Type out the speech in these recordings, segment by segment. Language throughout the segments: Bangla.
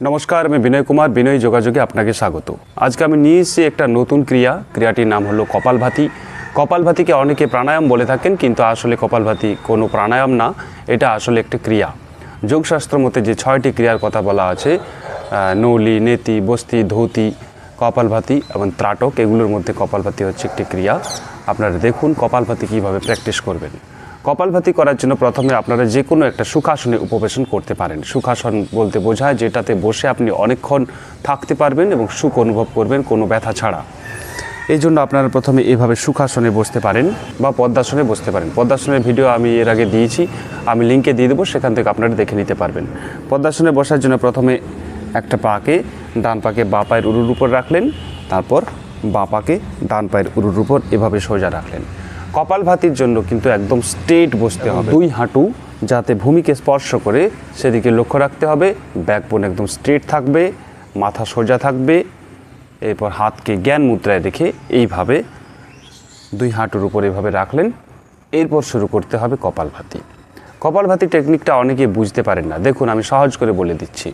নমস্কার, আমি বিনয় কুমার। বিনয় যোগাযোগে আপনাকে স্বাগত। আজকে আমি নিয়ে এসেছি একটা নতুন ক্রিয়াটির নাম হলো কপালভাতি। কপালভাতিকে অনেকে প্রাণায়াম বলে থাকেন, কিন্তু আসলে কপালভাতি কোনো প্রাণায়াম না, এটা আসলে একটি ক্রিয়া। যোগশাস্ত্র মতে যে 6টি ক্রিয়ার কথা বলা আছে, নৌলি, নেতি, বস্তি, ধৌতি, কপালভাতি এবং ত্রাটক, এগুলোর মধ্যে কপালভাতি হচ্ছে একটি ক্রিয়া। আপনারা দেখুন কপালভাতি কীভাবে প্র্যাকটিস করবেন। কপালভাতি করার জন্য প্রথমে আপনারা যে কোনো একটা সুখাসনে উপবেশন করতে পারেন। সুখাসন বলতে বোঝায় যেটাতে বসে আপনি অনেকক্ষণ থাকতে পারবেন এবং সুখ অনুভব করবেন কোনো ব্যথা ছাড়া। এই জন্য আপনারা প্রথমে এভাবে সুখাসনে বসতে পারেন বা পদ্মাসনে বসতে পারেন। পদ্মাসনের ভিডিও আমি এর আগে দিয়েছি, আমি লিঙ্কে দিয়ে দেবো, সেখান থেকে আপনারা দেখে নিতে পারবেন। পদ্মাসনে বসার জন্য প্রথমে একটা পাকে ডান পাকে বাঁ পায়ের উরুর উপর রাখলেন, তারপর বাঁ পাকে ডান পায়ের উরুর উপর এভাবে সোজা রাখলেন। কপালভাতির জন্য কিন্তু একদম স্ট্রেট বসতে হবে। দুই হাঁটু যাতে ভূমিকে স্পর্শ করে সেদিকে লক্ষ্য রাখতে হবে। ব্যাকবোন একদম স্ট্রেট থাকবে, মাথা সোজা থাকবে। এরপর হাতকে জ্ঞান মুদ্রায় রেখে এইভাবে দুই হাঁটুর উপর এভাবে রাখলেন। এরপর শুরু করতে হবে কপালভাতি। কপালভাতি টেকনিকটা অনেকে বুঝতে পারেন না, দেখুন আমি সহজ করে বলে দিচ্ছি।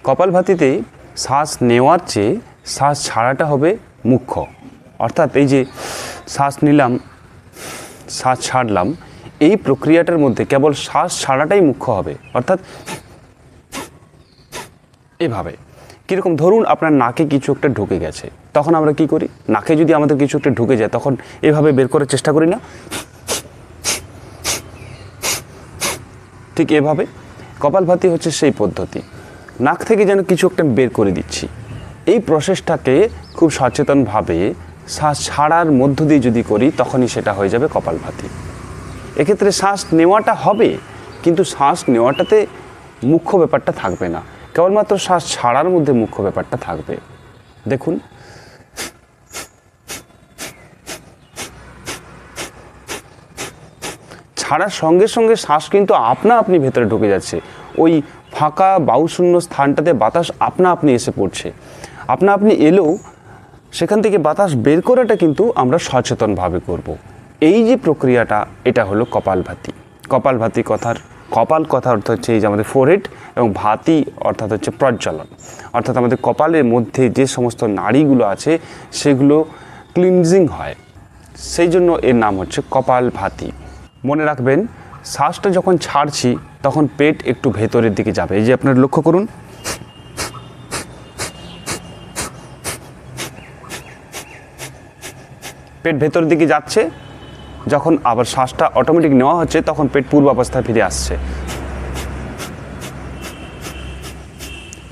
কপালভাতিতে শ্বাস নেওয়ার চেয়ে শ্বাস ছাড়াটা হবে মুখ্য। অর্থাৎ এই যে শ্বাস নিলাম, শ্বাস ছাড়লাম, এই প্রক্রিয়াটার মধ্যে কেবল শ্বাস ছাড়াটাই মুখ্য হবে। অর্থাৎ এভাবে কীরকম, ধরুন আপনার নাকে কিছু একটা ঢুকে গেছে, তখন আমরা কি করি? নাকে যদি আমাদের কিছু একটা ঢুকে যায় তখন এভাবে বের করার চেষ্টা করি না? ঠিক এভাবে কপালভাতি হচ্ছে সেই পদ্ধতি। নাক থেকে যেন কিছু একটা বের করে দিচ্ছি। এই প্রসেসটাকে খুব সচেতনভাবে শ্বাস ছাড়ার মধ্য দিয়ে যদি করি তখনই সেটা হয়ে যাবে কপালভাতি। এক্ষেত্রে শ্বাস নেওয়াটা হবে, কিন্তু শ্বাস নেওয়াটাতে মুখ্য ব্যাপারটা থাকবে না, কেবলমাত্র শ্বাস ছাড়ার মধ্যে মুখ্য ব্যাপারটা থাকবে। দেখুন ছাড়ার সঙ্গে সঙ্গে শ্বাস কিন্তু আপনা আপনি ভেতরে ঢুকে যাচ্ছে। ওই ফাঁকা বায়ুশূন্য স্থানটাতে বাতাস আপনা আপনি এসে পড়ছে। আপনা আপনি এলেও সেখান থেকে বাতাস বের করাটা কিন্তু আমরা সচেতনভাবে করব। এই যে প্রক্রিয়াটা, এটা হলো কপালভাতি। কপালভাতি কথার কপাল কথা অর্থ হচ্ছে এই যে আমাদের ফোরহেড, এবং ভাতি অর্থাৎ হচ্ছে প্রজ্বলন। অর্থাৎ আমাদের কপালের মধ্যে যে সমস্ত নাড়িগুলো আছে সেগুলো ক্লিনজিং হয়, সেই জন্য এর নাম হচ্ছে কপালভাতি। মনে রাখবেন, শ্বাসটা যখন ছাড়ছি তখন পেট একটু ভেতরের দিকে যাবে। এই যে আপনারা লক্ষ্য করুন, পেট ভেতরের দিকে যাচ্ছে। যখন আবার শ্বাসটা অটোমেটিক নেওয়া হচ্ছে তখন পেট পূর্বাবস্থায় ফিরে আসছে,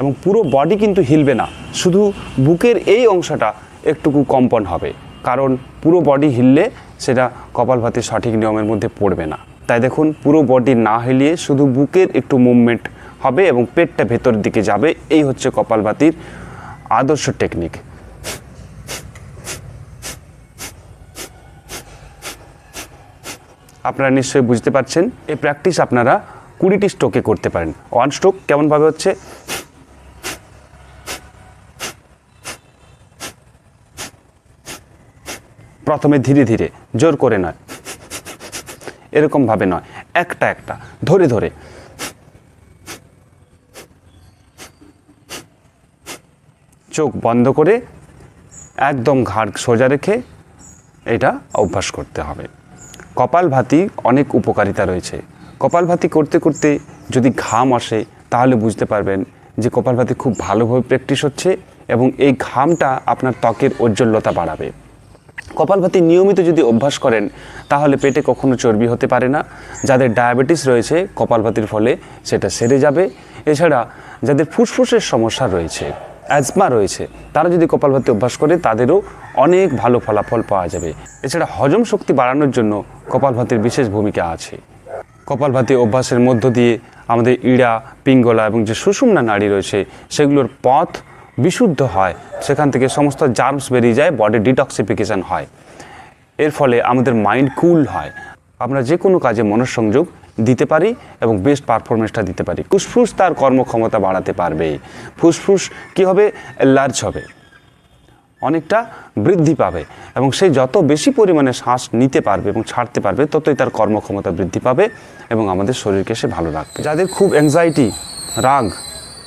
এবং পুরো বডি কিন্তু হিলবে না, শুধু বুকের এই অংশটা একটুকু কম্পন হবে। কারণ পুরো বডি হিললে সেটা কপালভাতির সঠিক নিয়মের মধ্যে পড়বে না। তাই দেখুন, পুরো বডি না হিলিয়ে শুধু বুকের একটু মুভমেন্ট হবে এবং পেটটা ভেতরের দিকে যাবে। এই হচ্ছে কপালভাতির আদর্শ টেকনিক। আপনারা নিশ্চয়ই বুঝতে পারছেন। এই প্র্যাকটিস আপনারা 20টি স্ট্রোকে করতে পারেন। 1 স্ট্রোক কেমনভাবে হচ্ছে, প্রথমে ধীরে ধীরে, জোর করে নয়, এরকমভাবে নয়, একটা একটা ধরে ধরে। চোখ বন্ধ করে একদম ঘাড় সোজা রেখে এটা অভ্যাস করতে হবে। কপালভাতি অনেক উপকারিতা রয়েছে। কপালভাতি করতে করতে যদি ঘাম আসে তাহলে বুঝতে পারবেন যে কপালভাতি খুব ভালোভাবে প্র্যাকটিস হচ্ছে, এবং এই ঘামটা আপনার ত্বকের ঔজ্জ্বল্যতা বাড়াবে। কপালভাতি নিয়মিত যদি অভ্যাস করেন তাহলে পেটে কখনো চর্বি হতে পারে না। যাদের ডায়াবেটিস রয়েছে কপালভাতির ফলে সেটা সেরে যাবে। এছাড়া যাদের ফুসফুসের সমস্যা রয়েছে, অ্যাজমা রয়েছে, তারা যদি কপালভাতি অভ্যাস করে তাদেরও অনেক ভালো ফলাফল পাওয়া যাবে। এছাড়া হজম শক্তি বাড়ানোর জন্য কপালভাতির বিশেষ ভূমিকা আছে। কপালভাতি অভ্যাসের মধ্য দিয়ে আমাদের ইড়া, পিঙ্গলা এবং যে সুষুম্না নাড়ি রয়েছে সেগুলোর পথ বিশুদ্ধ হয়, সেখান থেকে সমস্ত জার্মস বেরিয়ে যায়, বডি ডিটক্সিফিকেশন হয়। এর ফলে আমাদের মাইন্ড কুল হয়, আমরা যে কোনো কাজে মনোসংযোগ দিতে পারি এবং বেস্ট পারফরমেন্সটা দিতে পারি। ফুসফুস তার কর্মক্ষমতা বাড়াতে পারবে। ফুসফুস কী হবে? লার্জ হবে, অনেকটা বৃদ্ধি পাবে, এবং সে যত বেশি পরিমাণে শ্বাস নিতে পারবে এবং ছাড়তে পারবে ততই তার কর্মক্ষমতা বৃদ্ধি পাবে এবং আমাদের শরীরকে সে ভালো রাখবে। যাদের খুব অ্যাংজাইটি, রাগ,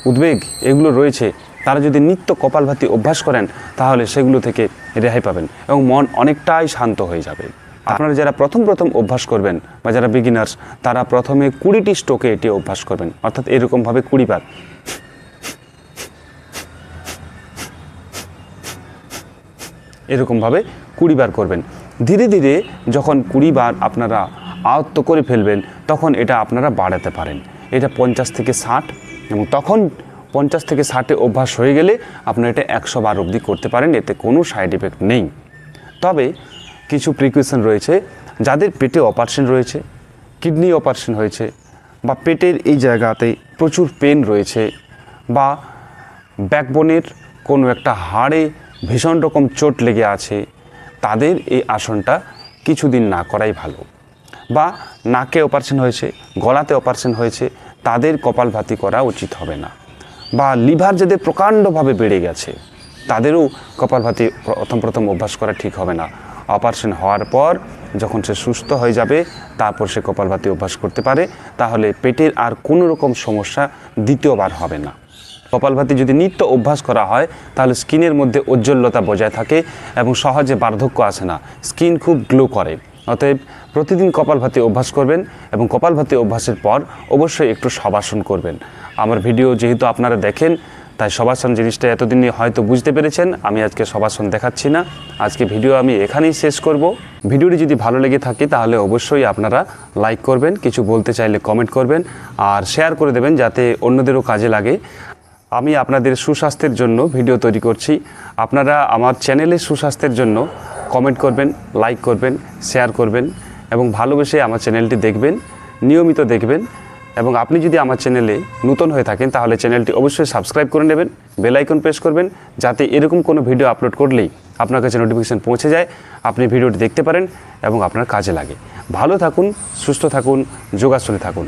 উদ্বেগ এগুলো রয়েছে, তারা যদি নিত্য কপালভাতি অভ্যাস করেন তাহলে সেগুলো থেকে রেহাই পাবেন এবং মন অনেকটাই শান্ত হয়ে যাবে। আপনারা যারা প্রথম অভ্যাস করবেন বা যারা বিগিনার্স, তারা প্রথমে 20টি স্ট্রোকে এটি অভ্যাস করবেন, অর্থাৎ এরকমভাবে 20 বার এরকমভাবে 20 বার করবেন। ধীরে ধীরে যখন 20 বার আপনারা আয়ত্ত করে ফেলবেন তখন এটা আপনারা বাড়াতে পারেন। এটা 50 থেকে 60 এবং তখন 50 থেকে 60-এ অভ্যাস হয়ে গেলে আপনারা এটা 100 বার অবধি করতে পারেন, এতে কোনো সাইড এফেক্ট নেই। তবে কিছু প্রিকশন রয়েছে, যাদের পেটে অপারেশন রয়েছে, কিডনি অপারেশন হয়েছে বা পেটের এই জায়গাতে প্রচুর পেন রয়েছে বা ব্যাকবোনের কোনো একটা হাড়ে ভীষণ রকম চোট লেগে আছে, তাদের এই আসনটা কিছুদিন না করাই ভালো। বা নাকে অপারেশন হয়েছে, গলাতে অপারেশন হয়েছে, তাদের কপালভাতি করা উচিত হবে না। বা লিভার যাদের প্রকাণ্ডভাবে বেড়ে গেছে, তাদেরও কপালভাতি প্রথম অভ্যাস করা ঠিক হবে না। অপারেশন হওয়ার পর যখন সে সুস্থ হয়ে যাবে তারপর সে কপালভাতি অভ্যাস করতে পারে, তাহলে পেটের আর কোনো রকম সমস্যা দ্বিতীয়বার হবে না। কপালভাতি যদি নিত্য অভ্যাস করা হয় তাহলে স্কিনের মধ্যে উজ্জ্বলতা বজায় থাকে এবং সহজে বার্ধক্য আসে না, স্কিন খুব গ্লো করে। অতএব প্রতিদিন কপালভাতি অভ্যাস করবেন এবং কপালভাতি অভ্যাসের পর অবশ্যই একটু শবাসন করবেন। আমার ভিডিও যেহেতু আপনারা দেখেন তাই শবাসন জিনিসটা এতদিনে হয়তো বুঝতে পেরেছেন। আমি আজকে শবাসন দেখাচ্ছি না, আজকে ভিডিও আমি এখানেই শেষ করব। ভিডিওটি যদি ভালো লেগে থাকে তাহলে অবশ্যই আপনারা লাইক করবেন, কিছু বলতে চাইলে কমেন্ট করবেন আর শেয়ার করে দেবেন যাতে অন্যদেরও কাজে লাগে। আমি আপনাদের সুস্বাস্থ্যের জন্য ভিডিও তৈরি করছি, আপনারা আমার চ্যানেলে সুস্বাস্থ্যের জন্য কমেন্ট করবেন, লাইক করবেন, শেয়ার করবেন এবং ভালোবেসে আমার চ্যানেলটি দেখবেন, নিয়মিত দেখবেন। এবং আপনি যদি আমার চ্যানেলে নতুন হয়ে থাকেন তাহলে চ্যানেলটি অবশ্যই সাবস্ক্রাইব করে নেবেন, বেল আইকন প্রেস করবেন যাতে এরকম কোনো ভিডিও আপলোড করলেই আপনার কাছে নোটিফিকেশান পৌঁছে যায়, আপনি ভিডিওটি দেখতে পারেন এবং আপনার কাজে লাগে। ভালো থাকুন, সুস্থ থাকুন, যোগাসনে থাকুন।